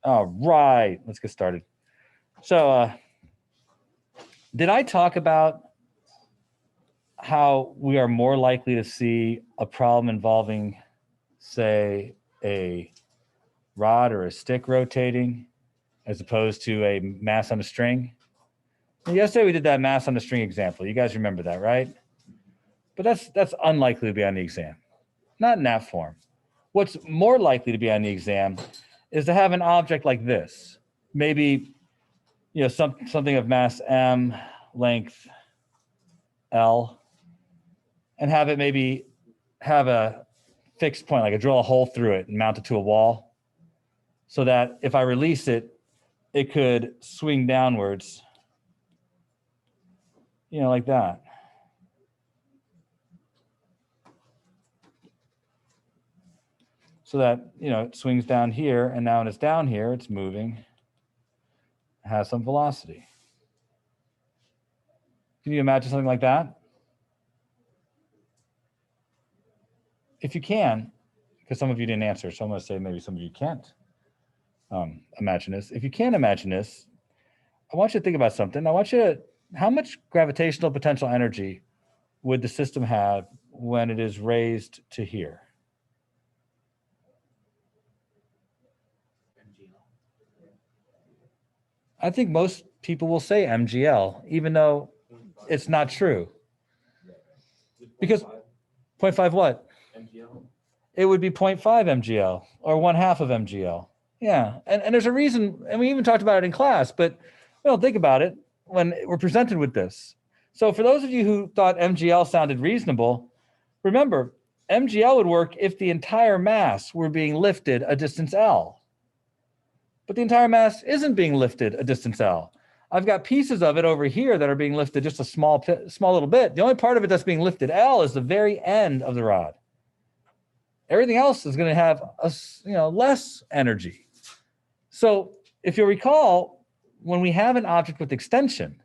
All right, let's get started. So, did I talk about how we are more likely to see a problem involving, say, a rod or a stick rotating as opposed to a mass on a string? And yesterday we did that mass on a string example. You guys remember that, right? But that's unlikely to be on the exam. Not in that form. What's more likely to be on the exam is to have an object like this. Maybe, something of mass m, length L, and have it maybe have a fixed point, like I drill a hole through it and mount it to a wall, so that if I release it, it could swing downwards, like that. So that, it swings down here, and now when it's down here, it's moving, it has some velocity. Can you imagine something like that? If you can, because some of you didn't answer, so I'm going to say maybe some of you can't imagine this. If you can't imagine this, I want you to think about something. How much gravitational potential energy would the system have when it is raised to here? I think most people will say MGL, even though it's not true. Because 0.5 what? MGL. It would be 0.5 MGL or 1/2 of MGL. Yeah, and there's a reason, and we even talked about it in class, but we don't think about it when we're presented with this. So for those of you who thought MGL sounded reasonable, remember, MGL would work if the entire mass were being lifted a distance L. But the entire mass isn't being lifted a distance L. I've got pieces of it over here that are being lifted just a small little bit. The only part of it that's being lifted L is the very end of the rod. Everything else is going to have less energy. So if you'll recall, when we have an object with extension,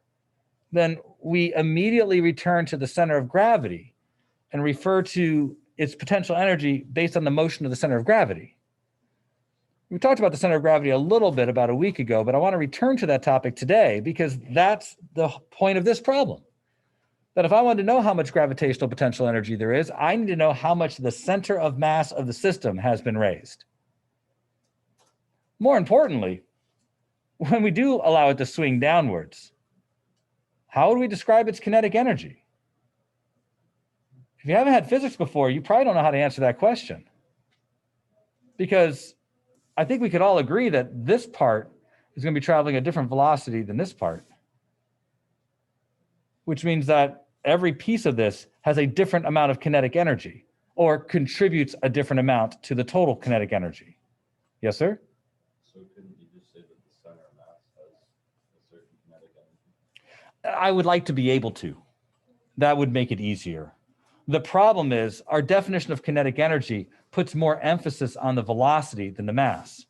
then we immediately return to the center of gravity and refer to its potential energy based on the motion of the center of gravity. We talked about the center of gravity a little bit about a week ago, but I want to return to that topic today because that's the point of this problem. That if I want to know how much gravitational potential energy there is, I need to know how much the center of mass of the system has been raised. More importantly, when we do allow it to swing downwards, how would we describe its kinetic energy? If you haven't had physics before, you probably don't know how to answer that question. Because I think we could all agree that this part is going to be traveling a different velocity than this part, which means that every piece of this has a different amount of kinetic energy or contributes a different amount to the total kinetic energy. Yes, sir? So couldn't you just say that the center of mass has a certain kinetic energy? I would like to be able to. That would make it easier. The problem is our definition of kinetic energy puts more emphasis on the velocity than the mass.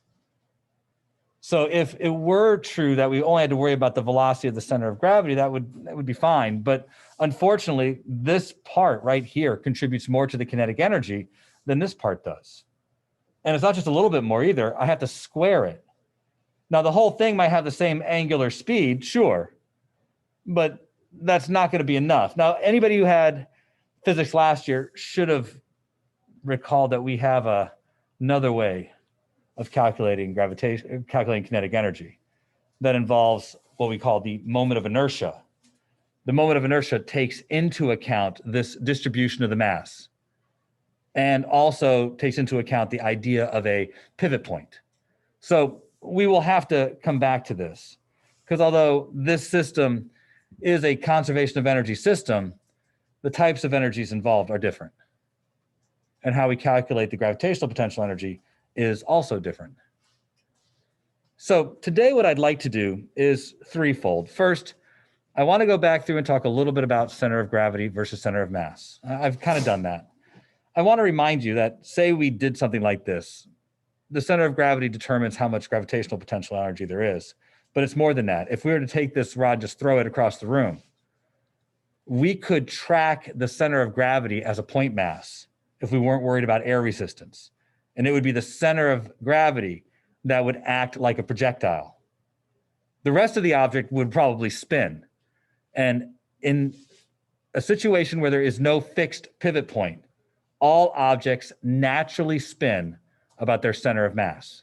So if it were true that we only had to worry about the velocity of the center of gravity, that would be fine. But unfortunately, this part right here contributes more to the kinetic energy than this part does. And it's not just a little bit more either. I have to square it. Now, the whole thing might have the same angular speed, sure, but that's not going to be enough. Now, anybody who had physics last year should have recalled that we have another way of calculating kinetic energy that involves what we call the moment of inertia. The moment of inertia takes into account this distribution of the mass and also takes into account the idea of a pivot point. So we will have to come back to this because although this system is a conservation of energy system, the types of energies involved are different. And how we calculate the gravitational potential energy is also different. So today what I'd like to do is threefold. First, I want to go back through and talk a little bit about center of gravity versus center of mass. I've kind of done that. I want to remind you that say we did something like this. The center of gravity determines how much gravitational potential energy there is, but it's more than that. If we were to take this rod, just throw it across the room, we could track the center of gravity as a point mass if we weren't worried about air resistance. And it would be the center of gravity that would act like a projectile. The rest of the object would probably spin. And in a situation where there is no fixed pivot point, all objects naturally spin about their center of mass.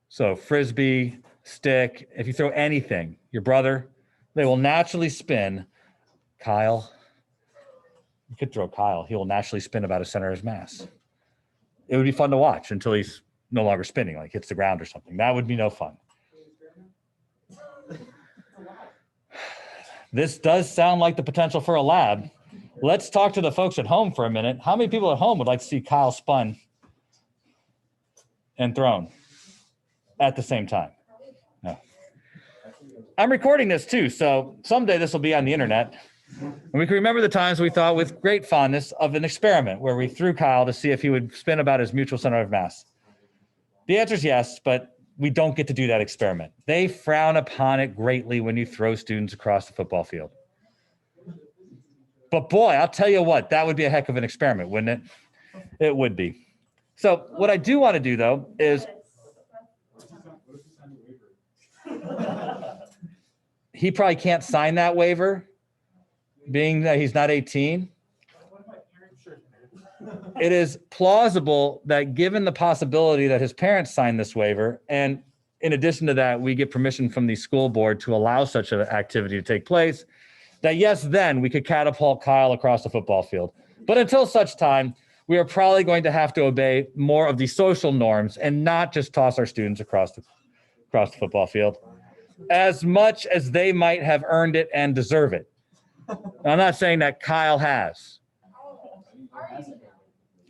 So frisbee, stick, if you throw anything, your brother, they will naturally spin. Kyle, you could throw Kyle. He will naturally spin about his center of mass. It would be fun to watch until he's no longer spinning, like hits the ground or something. That would be no fun. This does sound like the potential for a lab. Let's talk to the folks at home for a minute. How many people at home would like to see Kyle spun and thrown at the same time? No. I'm recording this too, so someday this will be on the internet. And we can remember the times we thought with great fondness of an experiment where we threw Kyle to see if he would spin about his mutual center of mass. The answer is yes, but we don't get to do that experiment. They frown upon it greatly when you throw students across the football field. But boy, I'll tell you what, that would be a heck of an experiment, wouldn't it? It would be. So what I do want to do, though, is he probably can't sign that waiver, being that he's not 18. It is plausible that given the possibility that his parents signed this waiver, and in addition to that, we get permission from the school board to allow such an activity to take place, that yes, then we could catapult Kyle across the football field. But until such time, we are probably going to have to obey more of the social norms and not just toss our students across the football field, as much as they might have earned it and deserve it. I'm not saying that Kyle has.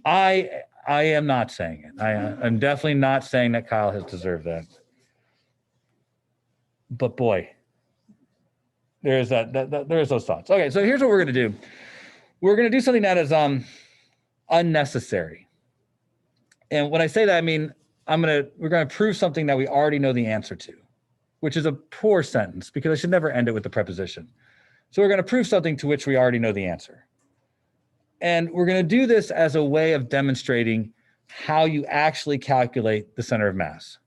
I am not saying it. I'm definitely not saying that Kyle has deserved that. But boy, there's there's those thoughts. Okay, so here's what we're going to do. We're going to do something that is unnecessary. And when I say that, I mean we're going to prove something that we already know the answer to, which is a poor sentence because I should never end it with the preposition. So we're going to prove something to which we already know the answer. And we're going to do this as a way of demonstrating how you actually calculate the center of mass.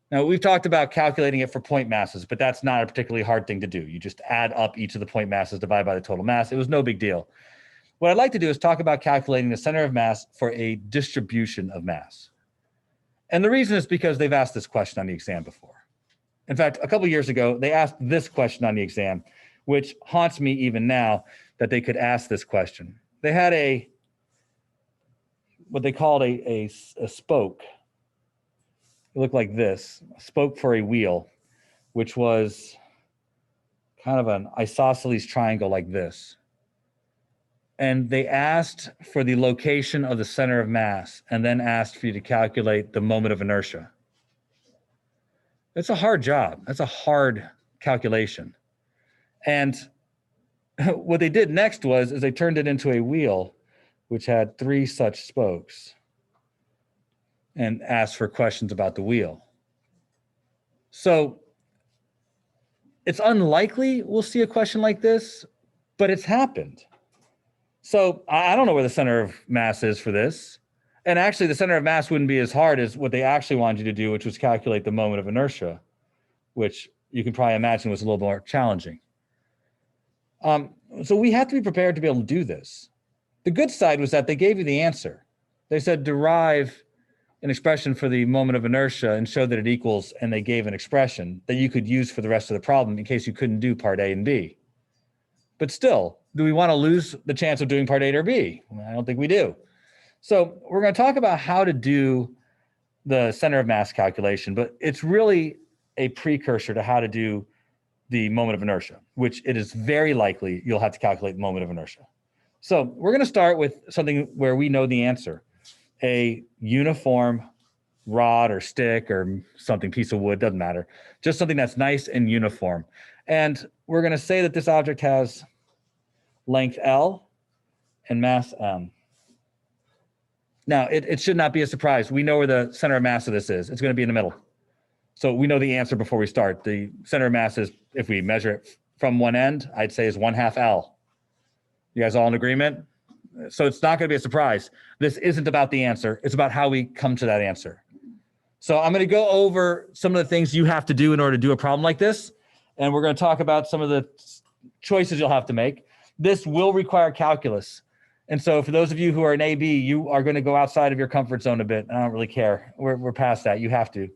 Now, we've talked about calculating it for point masses, but that's not a particularly hard thing to do. You just add up each of the point masses, divide by the total mass. It was no big deal. What I'd like to do is talk about calculating the center of mass for a distribution of mass. And the reason is because they've asked this question on the exam before. In fact, a couple of years ago, they asked this question on the exam, which haunts me even now that they could ask this question. They had what they called a spoke. It looked like this, a spoke for a wheel, which was kind of an isosceles triangle like this. And they asked for the location of the center of mass and then asked for you to calculate the moment of inertia. It's a hard job. That's a hard calculation. And what they did next is they turned it into a wheel, which had 3 such spokes, and asked for questions about the wheel. So it's unlikely we'll see a question like this, but it's happened. So I don't know where the center of mass is for this. And actually, the center of mass wouldn't be as hard as what they actually wanted you to do, which was calculate the moment of inertia, which you can probably imagine was a little more challenging. So we have to be prepared to be able to do this. The good side was that they gave you the answer. They said derive an expression for the moment of inertia and show that it equals, and they gave an expression that you could use for the rest of the problem in case you couldn't do part A and B. But still, do we want to lose the chance of doing part A or B? Well, I don't think we do. So we're going to talk about how to do the center of mass calculation, but it's really a precursor to how to do the moment of inertia, which it is very likely you'll have to calculate the moment of inertia. So we're going to start with something where we know the answer, a uniform rod or stick or something, piece of wood, doesn't matter, just something that's nice and uniform. And we're going to say that this object has length L and mass M. Now, it should not be a surprise. We know where the center of mass of this is. It's going to be in the middle. So we know the answer before we start. The center of mass is, if we measure it from one end, I'd say is 1/2 L. You guys all in agreement? So it's not going to be a surprise. This isn't about the answer. It's about how we come to that answer. So I'm going to go over some of the things you have to do in order to do a problem like this. And we're going to talk about some of the choices you'll have to make. This will require calculus. And so for those of you who are in AB, you are going to go outside of your comfort zone a bit. I don't really care. We're past that. You have to.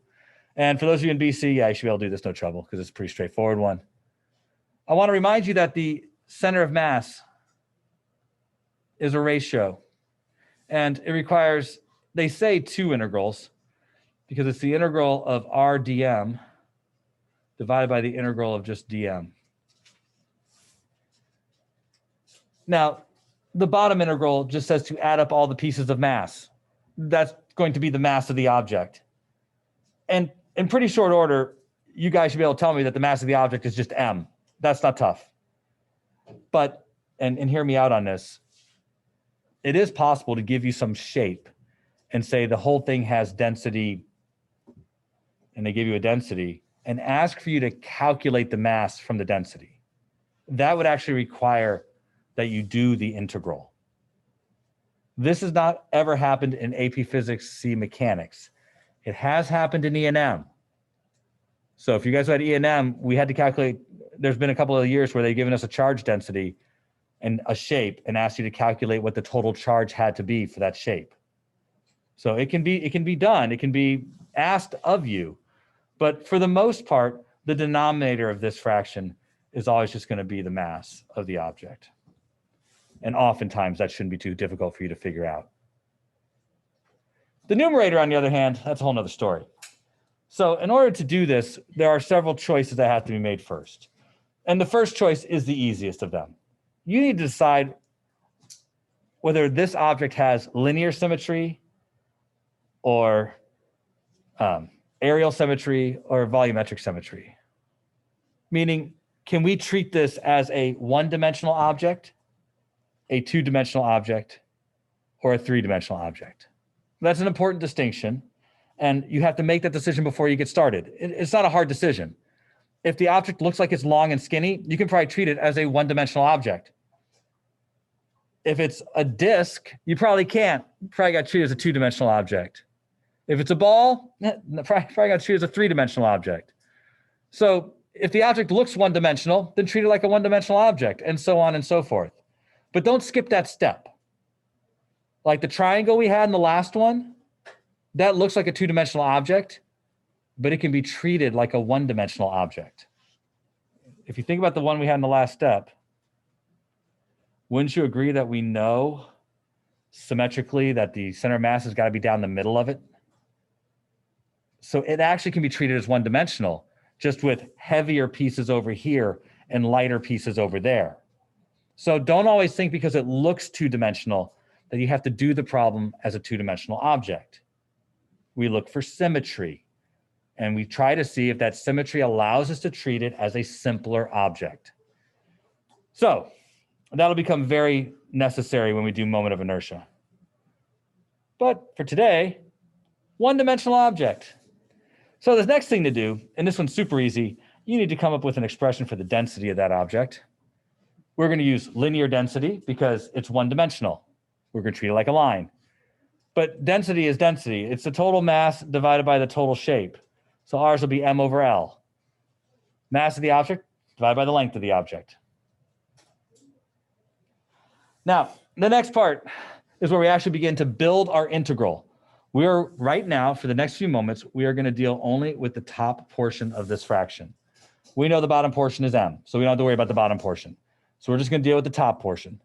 And for those of you in BC, yeah, you should be able to do this, no trouble, because it's a pretty straightforward one. I want to remind you that the center of mass is a ratio. And it requires, they say 2 integrals, because it's the integral of r dm divided by the integral of just dm. Now, the bottom integral just says to add up all the pieces of mass. That's going to be the mass of the object. And in pretty short order, you guys should be able to tell me that the mass of the object is just m. That's not tough. But, and hear me out on this, it is possible to give you some shape and say the whole thing has density, and they give you a density, and ask for you to calculate the mass from the density. That would actually require that you do the integral. This has not ever happened in AP Physics C Mechanics. It has happened in E&M. So if you guys had E&M, we had to calculate, there's been a couple of years where they've given us a charge density and a shape and asked you to calculate what the total charge had to be for that shape. So it can be done, it can be asked of you, but for the most part, the denominator of this fraction is always just going to be the mass of the object. And oftentimes that shouldn't be too difficult for you to figure out. The numerator, on the other hand, that's a whole nother story. So in order to do this, there are several choices that have to be made first. And the first choice is the easiest of them. You need to decide whether this object has linear symmetry or areal symmetry or volumetric symmetry. Meaning, can we treat this as a one-dimensional object, a two-dimensional object, or a three-dimensional object? That's an important distinction, and you have to make that decision before you get started. It's not a hard decision. If the object looks like it's long and skinny, you can probably treat it as a one-dimensional object. If it's a disk, you probably can't. You probably got to treat it as a two-dimensional object. If it's a ball, probably got to treat it as a three-dimensional object. So if the object looks one-dimensional, then treat it like a one-dimensional object, and so on and so forth. But don't skip that step. Like the triangle we had in the last one, that looks like a two-dimensional object, but it can be treated like a one-dimensional object. If you think about the one we had in the last step, wouldn't you agree that we know symmetrically that the center of mass has got to be down the middle of it? So it actually can be treated as one-dimensional, just with heavier pieces over here and lighter pieces over there. So don't always think because it looks two-dimensional that you have to do the problem as a two-dimensional object. We look for symmetry, and we try to see if that symmetry allows us to treat it as a simpler object. So that'll become very necessary when we do moment of inertia. But for today, one-dimensional object. So the next thing to do, and this one's super easy, you need to come up with an expression for the density of that object. We're going to use linear density because it's one-dimensional. We're going to treat it like a line. But density is density. It's the total mass divided by the total shape. So ours will be m over L. Mass of the object divided by the length of the object. Now, the next part is where we actually begin to build our integral. We are right now, for the next few moments, we are going to deal only with the top portion of this fraction. We know the bottom portion is m, so we don't have to worry about the bottom portion. So we're just going to deal with the top portion.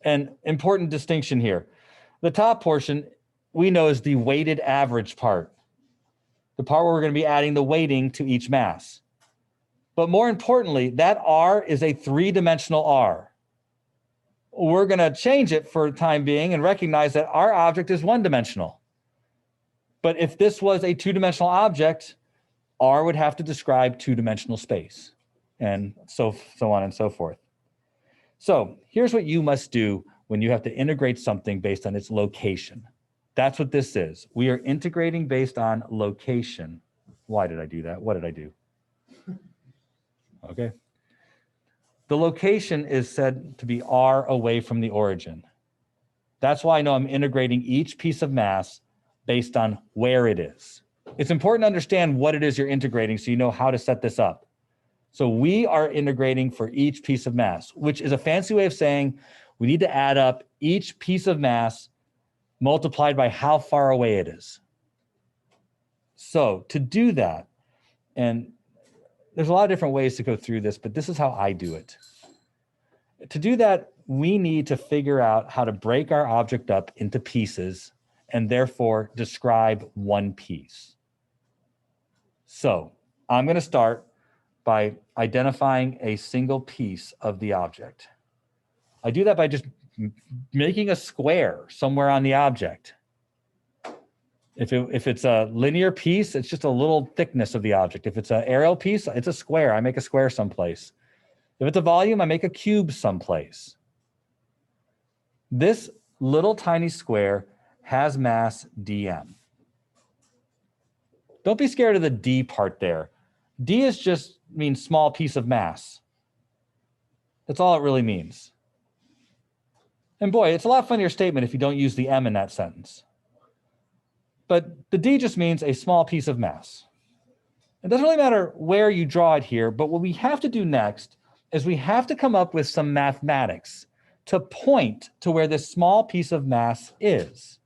An important distinction here. The top portion we know is the weighted average part, the part where we're going to be adding the weighting to each mass. But more importantly, that r is a three-dimensional r. We're going to change it for the time being and recognize that our object is one-dimensional. But if this was a two-dimensional object, r would have to describe two-dimensional space, and so on and so forth. So here's what you must do when you have to integrate something based on its location. That's what this is. We are integrating based on location. Why did I do that? What did I do? Okay. The location is said to be r away from the origin. That's why I know I'm integrating each piece of mass based on where it is. It's important to understand what it is you're integrating so you know how to set this up. So we are integrating for each piece of mass, which is a fancy way of saying we need to add up each piece of mass multiplied by how far away it is. So to do that, and there's a lot of different ways to go through this, but this is how I do it. To do that, we need to figure out how to break our object up into pieces and therefore describe one piece. So I'm going to start by identifying a single piece of the object. I do that by just making a square somewhere on the object. If it's a linear piece, it's just a little thickness of the object. If it's an aerial piece, it's a square. I make a square someplace. If it's a volume, I make a cube someplace. This little tiny square has mass dm. Don't be scared of the d part there. D is just means small piece of mass. That's all it really means. And boy, it's a lot funnier statement if you don't use the m in that sentence. But the d just means a small piece of mass. It doesn't really matter where you draw it here, but what we have to do next is we have to come up with some mathematics to point to where this small piece of mass is.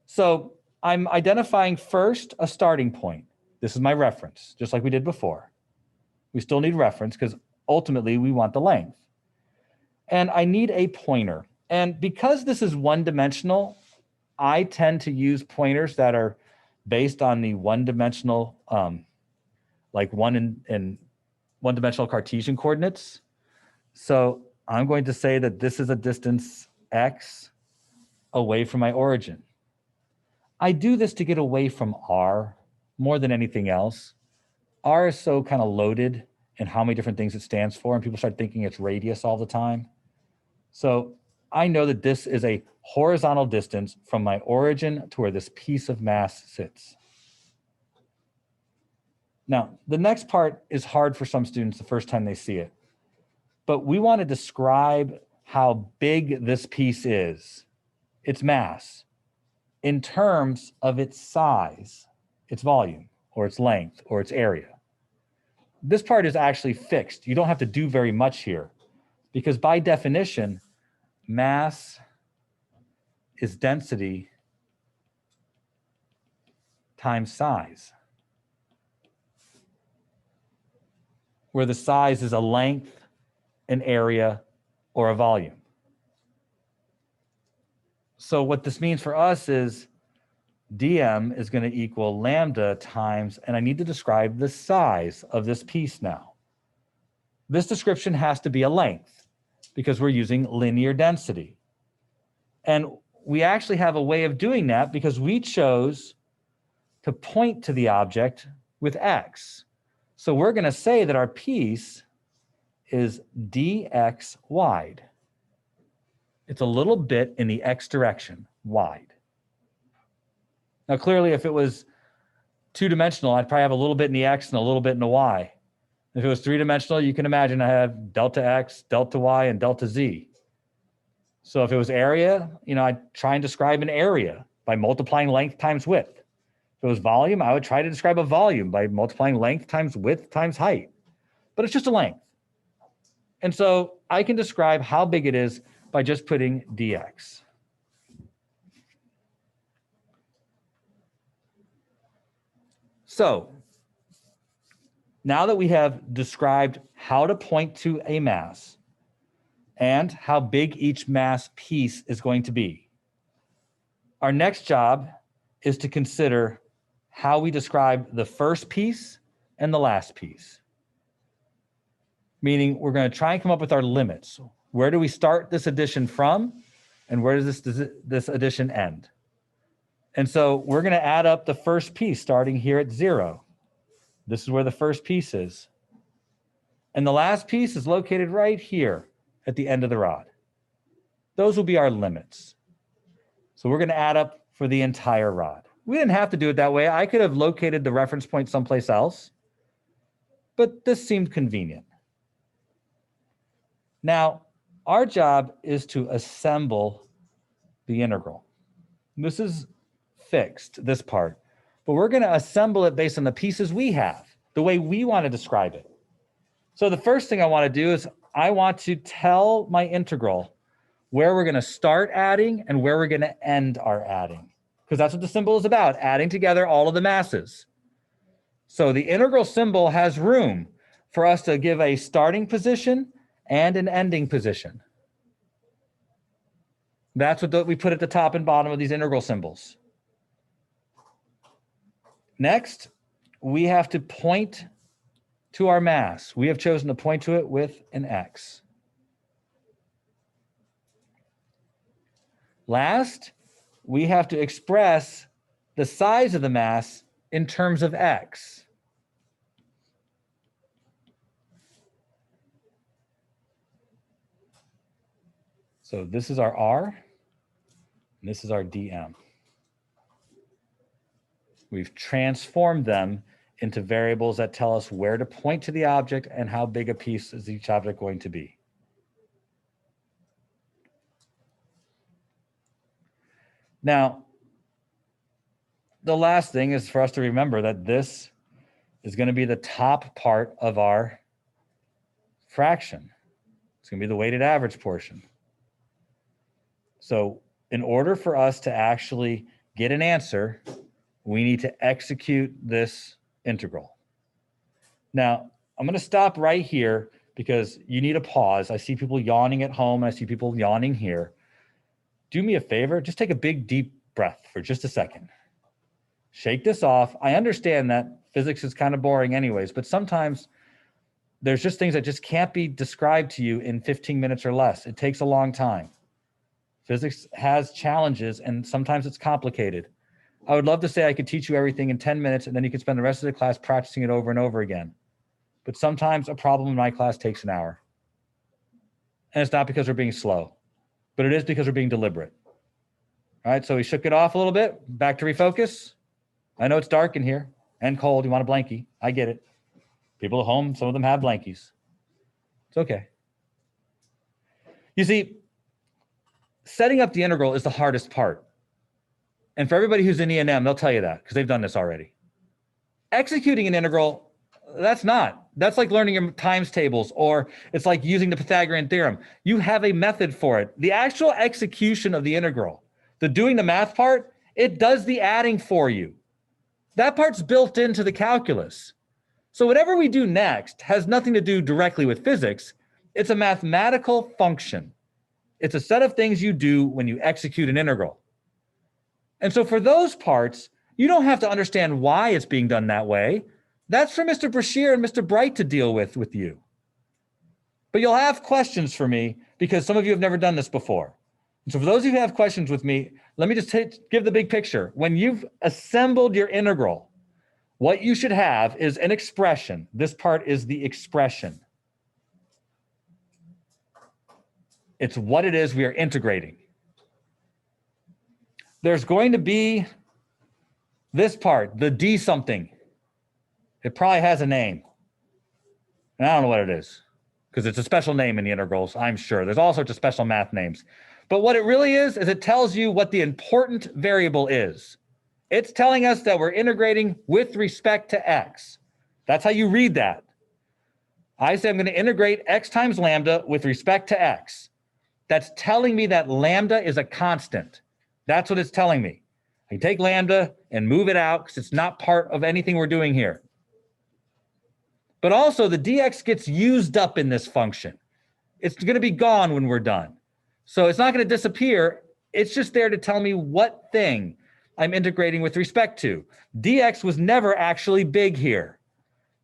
So I'm identifying first a starting point. This is my reference, just like we did before. We still need reference because ultimately we want the length. And I need a pointer. And because this is one-dimensional, I tend to use pointers that are based on the one-dimensional, like one-dimensional Cartesian coordinates. So I'm going to say that this is a distance x away from my origin. I do this to get away from r more than anything else. R is so kind of loaded in how many different things it stands for, and people start thinking it's radius all the time. So I know that this is a horizontal distance from my origin to where this piece of mass sits. Now, the next part is hard for some students the first time they see it, but we want to describe how big this piece is, its mass, in terms of its size, its volume, or its length, or its area. This part is actually fixed. You don't have to do very much here, because by definition, mass is density times size, where the size is a length, an area, or a volume. So what this means for us is dm is going to equal lambda times, and I need to describe the size of this piece now. This description has to be a length because we're using linear density. And we actually have a way of doing that because we chose to point to the object with x. So we're going to say that our piece is dx wide. It's a little bit in the x direction, wide. Now, clearly, if it was two-dimensional, I'd probably have a little bit in the x and a little bit in the y. If it was three-dimensional, you can imagine I have delta x, delta y, and delta z. So if it was area, I'd try and describe an area by multiplying length times width. If it was volume, I would try to describe a volume by multiplying length times width times height. But it's just a length. And so I can describe how big it is by just putting dx. So now that we have described how to point to a mass and how big each mass piece is going to be, our next job is to consider how we describe the first piece and the last piece. Meaning we're going to try and come up with our limits. Where do we start this addition from? And where does this addition end? And so we're going to add up the first piece starting here at 0. This is where the first piece is. And the last piece is located right here at the end of the rod. Those will be our limits. So we're going to add up for the entire rod. We didn't have to do it that way. I could have located the reference point someplace else, but this seemed convenient. Now, our job is to assemble the integral. This is fixed, this part, but we're going to assemble it based on the pieces we have, the way we want to describe it. So the first thing I want to do is I want to tell my integral where we're going to start adding and where we're going to end our adding, because that's what the symbol is about, adding together all of the masses. So the integral symbol has room for us to give a starting position and an ending position. That's what we put at the top and bottom of these integral symbols. Next, we have to point to our mass. We have chosen to point to it with an X. Last, we have to express the size of the mass in terms of X. So this is our R, and this is our dm. We've transformed them into variables that tell us where to point to the object and how big a piece is each object going to be. Now, the last thing is for us to remember that this is going to be the top part of our fraction. It's going to be the weighted average portion. So in order for us to actually get an answer, we need to execute this integral. Now, I'm going to stop right here because you need a pause. I see people yawning at home. I see people yawning here. Do me a favor, just take a big, deep breath for just a second. Shake this off. I understand that physics is kind of boring anyways, but sometimes there's just things that just can't be described to you in 15 minutes or less. It takes a long time. Physics has challenges and sometimes it's complicated. I would love to say I could teach you everything in 10 minutes and then you could spend the rest of the class practicing it over and over again. But sometimes a problem in my class takes an hour. And it's not because we're being slow, but it is because we're being deliberate. All right, so we shook it off a little bit. Back to refocus. I know it's dark in here and cold. You want a blankie. I get it. People at home, some of them have blankies. It's okay. You see, setting up the integral is the hardest part. And for everybody who's in E&M, they'll tell you that because they've done this already. Executing an integral, that's not. That's like learning your times tables, or it's like using the Pythagorean theorem. You have a method for it. The actual execution of the integral, the doing the math part, it does the adding for you. That part's built into the calculus. So whatever we do next has nothing to do directly with physics. It's a mathematical function. It's a set of things you do when you execute an integral. And so for those parts, you don't have to understand why it's being done that way. That's for Mr. Brashear and Mr. Bright to deal with you. But you'll have questions for me because some of you have never done this before. And so for those of you who have questions with me, let me just give the big picture. When you've assembled your integral, what you should have is an expression. This part is the expression. It's what it is we are integrating. There's going to be this part, the D something. It probably has a name. And I don't know what it is because it's a special name in the integrals, I'm sure. There's all sorts of special math names. But what it really is it tells you what the important variable is. It's telling us that we're integrating with respect to X. That's how you read that. I say I'm going to integrate X times lambda with respect to X. That's telling me that lambda is a constant. That's what it's telling me. I can take lambda and move it out because it's not part of anything we're doing here. But also the dx gets used up in this function. It's going to be gone when we're done. So it's not going to disappear. It's just there to tell me what thing I'm integrating with respect to. Dx was never actually big here.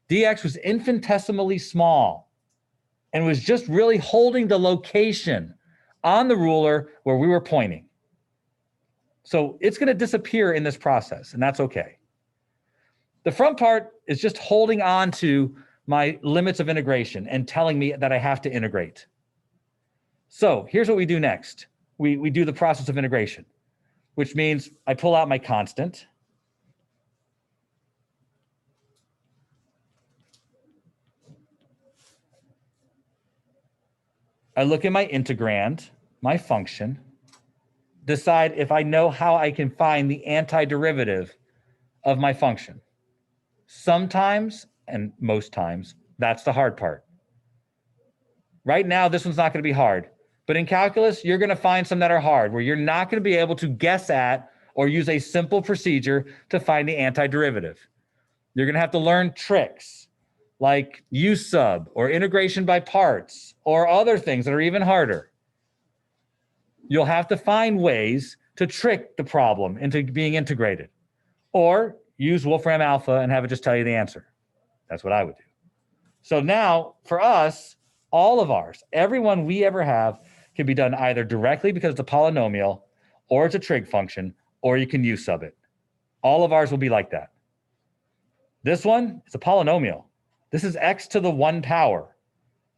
Dx was infinitesimally small and was just really holding the location on the ruler where we were pointing. So it's going to disappear in this process, and that's okay. The front part is just holding on to my limits of integration and telling me that I have to integrate. So here's what we do next. We do the process of integration, which means I pull out my constant. I look at my integrand, my function, decide if I know how I can find the antiderivative of my function. Sometimes, and most times, that's the hard part. Right now, this one's not going to be hard. But in calculus, you're going to find some that are hard, where you're not going to be able to guess at or use a simple procedure to find the antiderivative. You're going to have to learn tricks like U sub or integration by parts or other things that are even harder. You'll have to find ways to trick the problem into being integrated, or use Wolfram Alpha and have it just tell you the answer. That's what I would do. So now for us, all of ours, every one we ever have can be done either directly because it's a polynomial, or it's a trig function, or you can U sub it. All of ours will be like that. This one is a polynomial. This is x to the 1 power.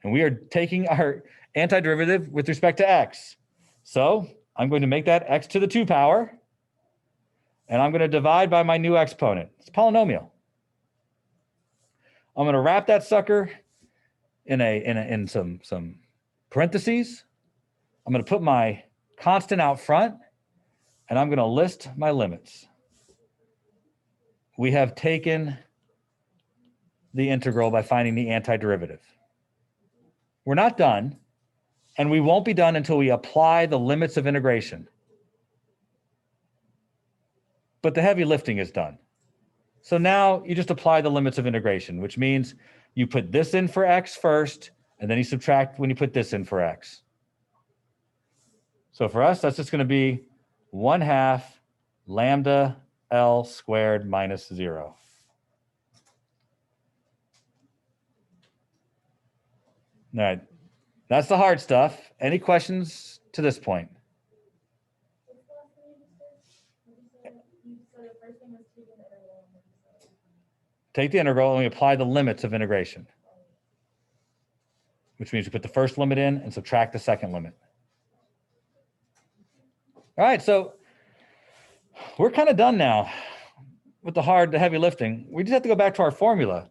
And we are taking our antiderivative with respect to x. So I'm going to make that x to the 2 power. And I'm going to divide by my new exponent. It's a polynomial. I'm going to wrap that sucker in some parentheses. I'm going to put my constant out front, and I'm going to list my limits. We have taken the integral by finding the antiderivative. We're not done, and we won't be done until we apply the limits of integration. But the heavy lifting is done. So now you just apply the limits of integration, which means you put this in for x first, and then you subtract when you put this in for x. So for us, that's just going to be 1/2 lambda L squared minus 0. All right, that's the hard stuff. Any questions to this point? Take the integral and we apply the limits of integration, which means you put the first limit in and subtract the second limit. All right, so we're kind of done now with the heavy lifting. We just have to go back to our formula.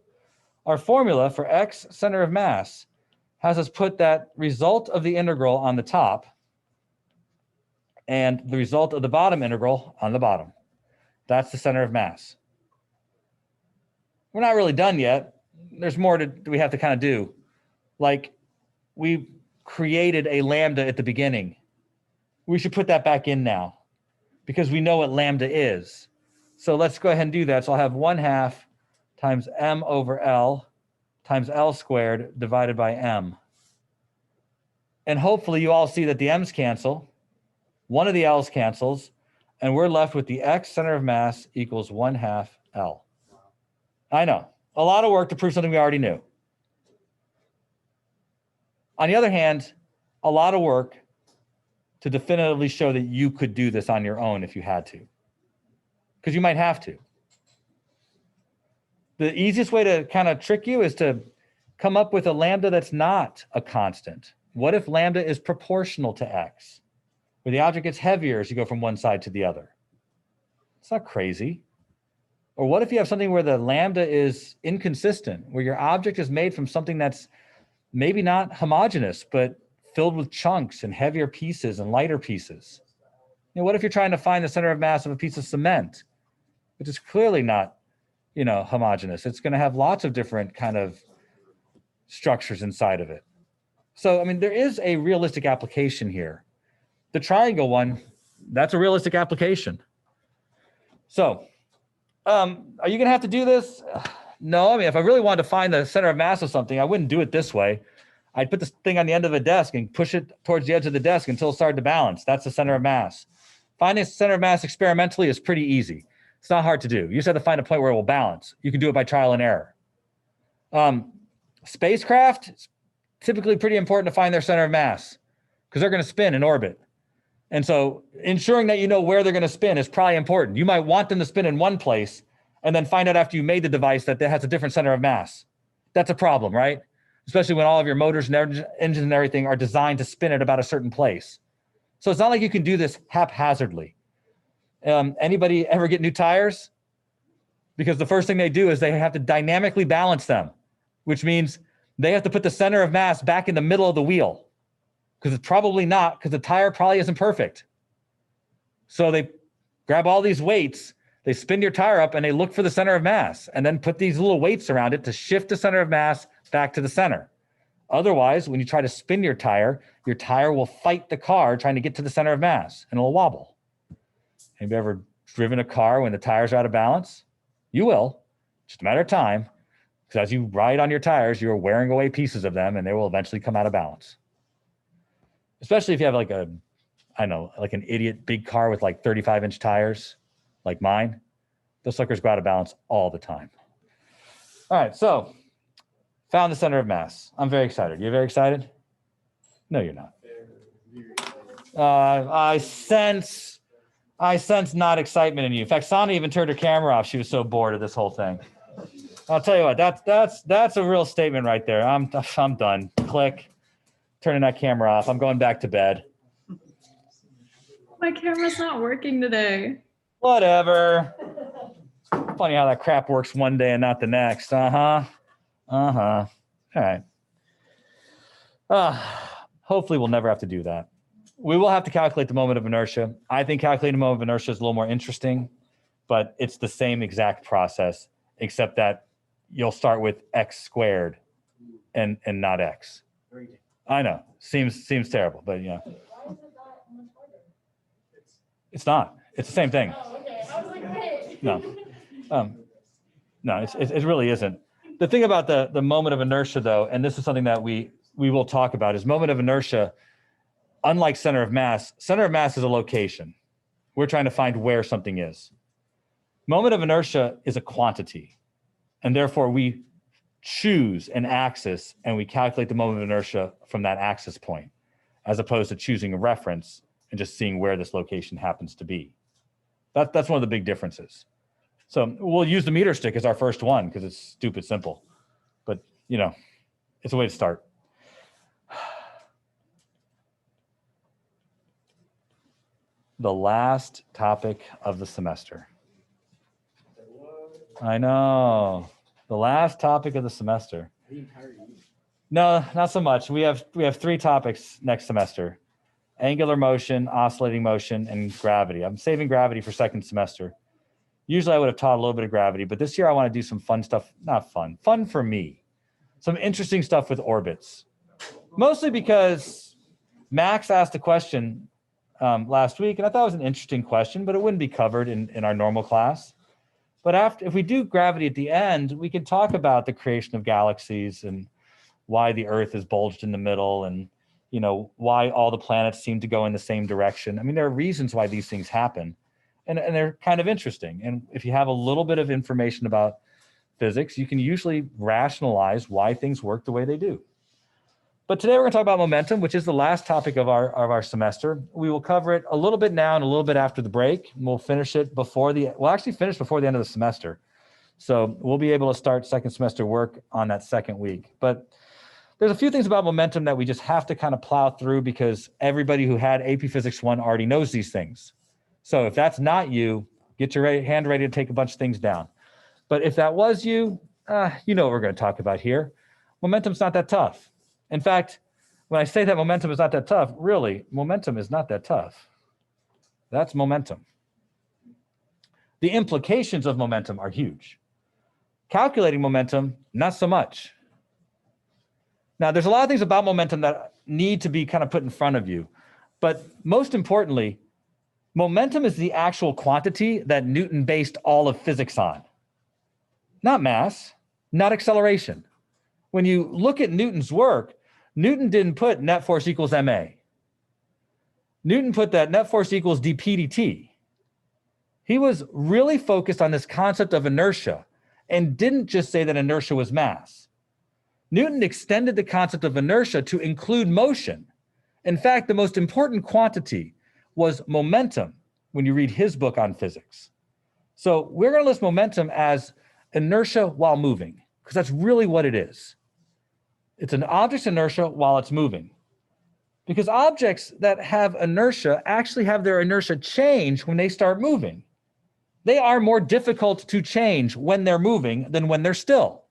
Our formula for x center of mass has us put that result of the integral on the top and the result of the bottom integral on the bottom. That's the center of mass. We're not really done yet. There's more we have to kind of do. Like, we created a lambda at the beginning. We should put that back in now because we know what lambda is. So let's go ahead and do that. So I'll have 1/2 times m over L times L squared divided by m. And hopefully you all see that the m's cancel, one of the L's cancels, and we're left with the x center of mass equals 1/2 L. I know, a lot of work to prove something we already knew. On the other hand, a lot of work to definitively show that you could do this on your own if you had to, because you might have to. The easiest way to kind of trick you is to come up with a lambda that's not a constant. What if lambda is proportional to x, where the object gets heavier as you go from one side to the other? It's not crazy. Or what if you have something where the lambda is inconsistent, where your object is made from something that's maybe not homogeneous, but filled with chunks and heavier pieces and lighter pieces? You know, what if you're trying to find the center of mass of a piece of cement, which is clearly not, homogeneous? It's going to have lots of different kind of structures inside of it. So, I mean, there is a realistic application here. The triangle one, that's a realistic application. So, are you going to have to do this? No, I mean, if I really wanted to find the center of mass of something, I wouldn't do it this way. I'd put this thing on the end of a desk and push it towards the edge of the desk until it started to balance. That's the center of mass. Finding the center of mass experimentally is pretty easy. It's not hard to do. You just have to find a point where it will balance. You can do it by trial and error. Spacecraft, it's typically pretty important to find their center of mass because they're going to spin in orbit. And so ensuring that you know where they're going to spin is probably important. You might want them to spin in one place and then find out after you made the device that it has a different center of mass. That's a problem, right? Especially when all of your motors and engines and everything are designed to spin at about a certain place. So it's not like you can do this haphazardly. Anybody ever get new tires? Because the first thing they do is they have to dynamically balance them, which means they have to put the center of mass back in the middle of the wheel, because it's probably not, because the tire probably isn't perfect. So they grab all these weights, They spin your tire up and they look for the center of mass and then put these little weights around it to shift the center of mass back to the center. Otherwise, when you try to spin your tire will fight the car trying to get to the center of mass and it'll wobble. Have you ever driven a car when the tires are out of balance? You will, just a matter of time, because as you ride on your tires, you're wearing away pieces of them and they will eventually come out of balance. Especially if you have like a, I don't know, like an idiot big car with like 35-inch tires, like mine. Those suckers go out of balance all the time. All right, so found the center of mass. I'm very excited. You're very excited? No, you're not. I sense not excitement in you. In fact, Sana even turned her camera off. She was so bored of this whole thing. I'll tell you what, that's a real statement right there. I'm done. Click. Turning that camera off. I'm going back to bed. My camera's not working today. Whatever. Funny how that crap works one day and not the next. All right. Hopefully we'll never have to do that. We will have to calculate the moment of inertia. I think calculating the moment of inertia is a little more interesting, but it's the same exact process, except that you'll start with x squared and not x. I know, seems terrible, but yeah. It's not. It's the same thing. Oh, okay. I was like, wait. No, it really isn't. The thing about the moment of inertia, though, and this is something that we will talk about, is moment of inertia, unlike center of mass is a location. We're trying to find where something is. Moment of inertia is a quantity, and therefore we choose an axis and we calculate the moment of inertia from that axis point, as opposed to choosing a reference and just seeing where this location happens to be. That's one of the big differences. So we'll use the meter stick as our first one because it's stupid simple, but you know, it's a way to start. The last topic of the semester. I know, the last topic of the semester. No, not so much. We have 3 topics next semester: angular motion, oscillating motion, and gravity. I'm saving gravity for second semester. Usually I would have taught a little bit of gravity, but this year I want to do some fun stuff. Not fun, fun for me. Some interesting stuff with orbits. Mostly because Max asked a question last week, and I thought it was an interesting question, but it wouldn't be covered in our normal class. But if we do gravity at the end, we can talk about the creation of galaxies and why the Earth is bulged in the middle, and you know why all the planets seem to go in the same direction. I mean, there are reasons why these things happen, and they're kind of interesting. And if you have a little bit of information about physics, you can usually rationalize why things work the way they do. But today we're going to talk about momentum, which is the last topic of our semester. We will cover it a little bit now and a little bit after the break. And we'll finish it we'll actually finish before the end of the semester. So we'll be able to start second semester work on that second week. But there's a few things about momentum that we just have to kind of plow through because everybody who had AP Physics 1 already knows these things. So if that's not you, get your hand ready to take a bunch of things down. But if that was you, you know what we're going to talk about here. Momentum's not that tough. In fact, when I say that momentum is not that tough, really, momentum is not that tough. That's momentum. The implications of momentum are huge. Calculating momentum, not so much. Now, there's a lot of things about momentum that need to be kind of put in front of you. But most importantly, momentum is the actual quantity that Newton based all of physics on. Not mass, not acceleration. When you look at Newton's work, Newton didn't put net force equals ma. Newton put that net force equals dp dt. He was really focused on this concept of inertia and didn't just say that inertia was mass. Newton extended the concept of inertia to include motion. In fact, the most important quantity was momentum when you read his book on physics. So we're going to list momentum as inertia while moving, because that's really what it is. It's an object's inertia while it's moving. Because objects that have inertia actually have their inertia change when they start moving. They are more difficult to change when they're moving than when they're still.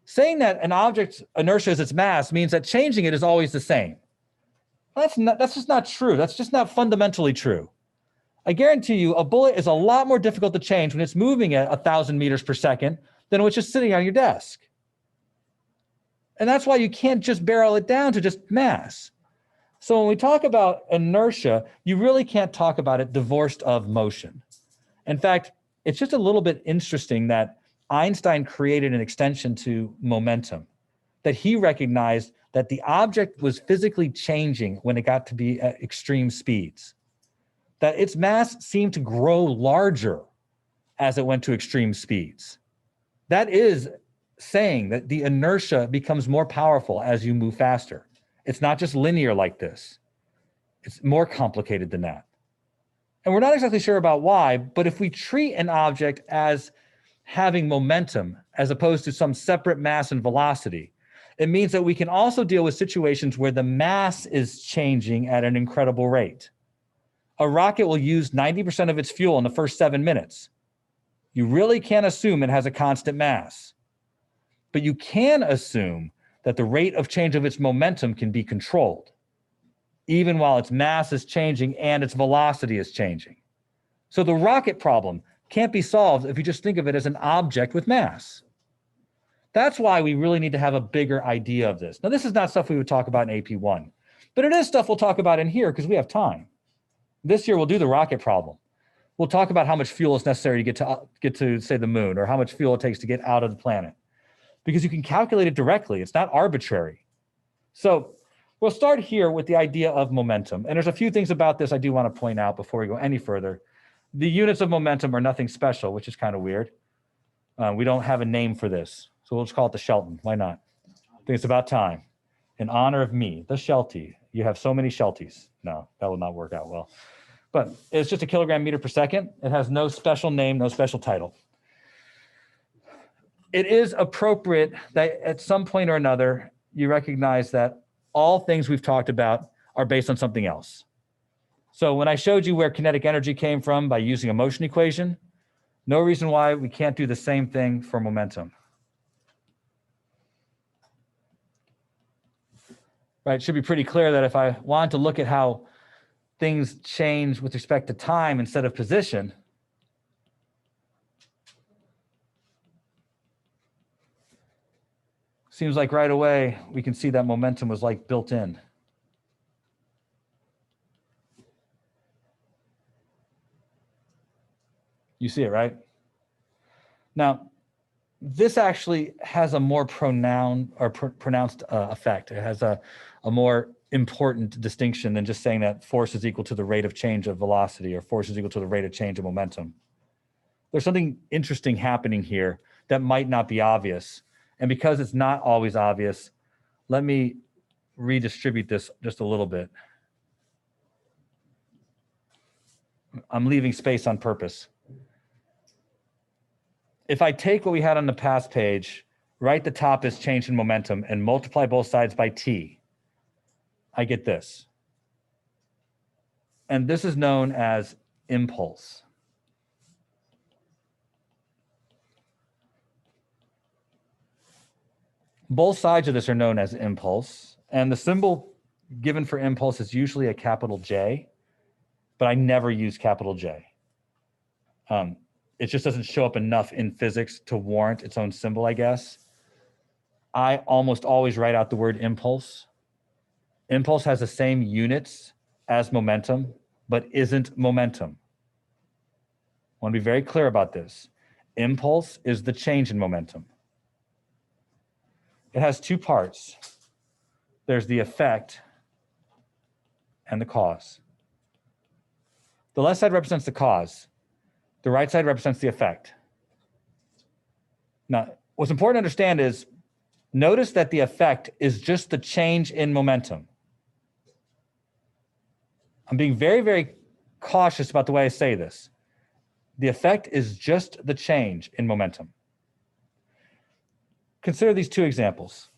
Saying that an object's inertia is its mass means that changing it is always the same. That's just not true. That's just not fundamentally true. I guarantee you a bullet is a lot more difficult to change when it's moving at 1,000 meters per second than when it's just sitting on your desk. And that's why you can't just barrel it down to just mass. So when we talk about inertia, you really can't talk about it divorced of motion. In fact, it's just a little bit interesting that Einstein created an extension to momentum, that he recognized that the object was physically changing when it got to be at extreme speeds, that its mass seemed to grow larger as it went to extreme speeds. That is saying that the inertia becomes more powerful as you move faster. It's not just linear like this. It's more complicated than that. And we're not exactly sure about why, but if we treat an object as having momentum as opposed to some separate mass and velocity, it means that we can also deal with situations where the mass is changing at an incredible rate. A rocket will use 90% of its fuel in the first 7 minutes. You really can't assume it has a constant mass, but you can assume that the rate of change of its momentum can be controlled, even while its mass is changing and its velocity is changing. So the rocket problem can't be solved if you just think of it as an object with mass. That's why we really need to have a bigger idea of this. Now, this is not stuff we would talk about in AP1, but it is stuff we'll talk about in here because we have time. This year, we'll do the rocket problem. We'll talk about how much fuel is necessary to get to, say, the moon, or how much fuel it takes to get out of the planet, because you can calculate it directly. It's not arbitrary. So we'll start here with the idea of momentum. And there's a few things about this I do want to point out before we go any further. The units of momentum are nothing special, which is kind of weird. We don't have a name for this, so we'll just call it the Shelton. Why not? I think it's about time. In honor of me, the Sheltie. You have so many Shelties. No, that will not work out well. But it's just a kilogram meter per second. It has no special name, no special title. It is appropriate that at some point or another, you recognize that all things we've talked about are based on something else. So when I showed you where kinetic energy came from by using a motion equation, no reason why we can't do the same thing for momentum. Right, it should be pretty clear that if I want to look at how things change with respect to time instead of position, seems like right away we can see that momentum was like built in. You see it, right? Now, this actually has a more pronounced effect. It has a more important distinction than just saying that force is equal to the rate of change of velocity or force is equal to the rate of change of momentum. There's something interesting happening here that might not be obvious. And because it's not always obvious, let me redistribute this just a little bit. I'm leaving space on purpose. If I take what we had on the past page, write the top as change in momentum, and multiply both sides by t, I get this. And this is known as impulse. Both sides of this are known as impulse, and the symbol given for impulse is usually a capital J, but I never use capital J. It just doesn't show up enough in physics to warrant its own symbol, I guess. I almost always write out the word impulse. Impulse has the same units as momentum, but isn't momentum. I want to be very clear about this. Impulse is the change in momentum. It has two parts. There's the effect and the cause. The left side represents the cause. The right side represents the effect. Now, what's important to understand is, notice that the effect is just the change in momentum. I'm being very, very cautious about the way I say this. The effect is just the change in momentum. Consider these two examples.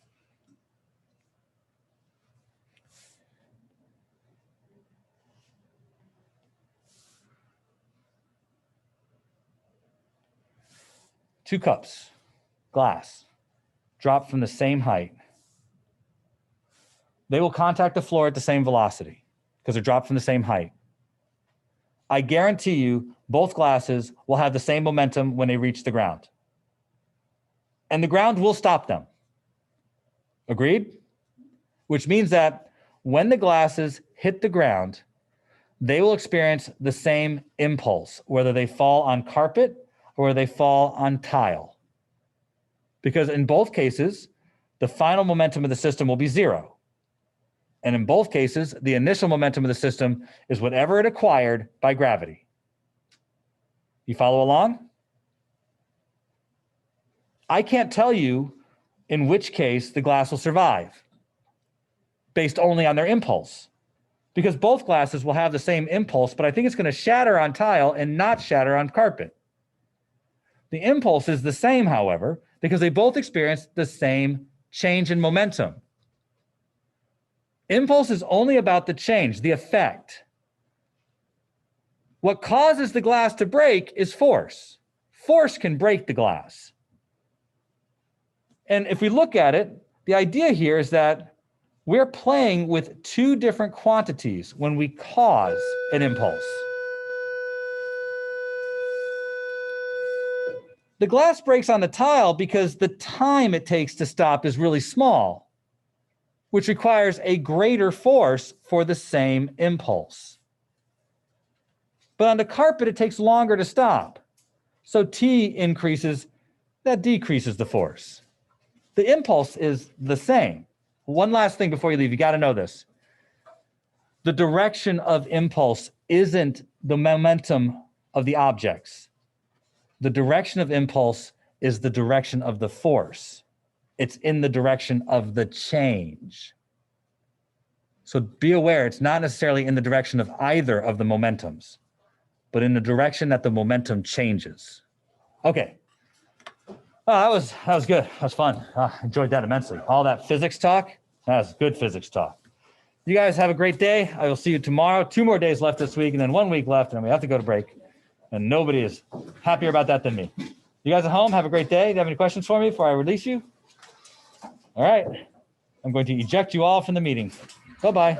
Two cups, glass, drop from the same height. They will contact the floor at the same velocity because they're dropped from the same height. I guarantee you both glasses will have the same momentum when they reach the ground. And the ground will stop them. Agreed? Which means that when the glasses hit the ground, they will experience the same impulse, whether they fall on carpet or they fall on tile. Because in both cases, the final momentum of the system will be zero. And in both cases, the initial momentum of the system is whatever it acquired by gravity. You follow along? I can't tell you in which case the glass will survive based only on their impulse, because both glasses will have the same impulse, but I think it's going to shatter on tile and not shatter on carpet. The impulse is the same, however, because they both experience the same change in momentum. Impulse is only about the change, the effect. What causes the glass to break is force. Force can break the glass. And if we look at it, the idea here is that we're playing with two different quantities when we cause an impulse. The glass breaks on the tile because the time it takes to stop is really small, which requires a greater force for the same impulse. But on the carpet, it takes longer to stop. So T increases, that decreases the force. The impulse is the same. One last thing before you leave, you got to know this. The direction of impulse isn't the momentum of the objects. The direction of impulse is the direction of the force. It's in the direction of the change. So be aware, it's not necessarily in the direction of either of the momentums, but in the direction that the momentum changes. Okay. Oh, that was good. That was fun. Enjoyed that immensely. All that physics talk, that was good physics talk. You guys have a great day. I will see you tomorrow. 2 more days left this week and then 1 week left, and then we have to go to break. And nobody is happier about that than me. You guys at home, have a great day. Do you have any questions for me before I release you? All right. I'm going to eject you all from the meeting. Bye-bye.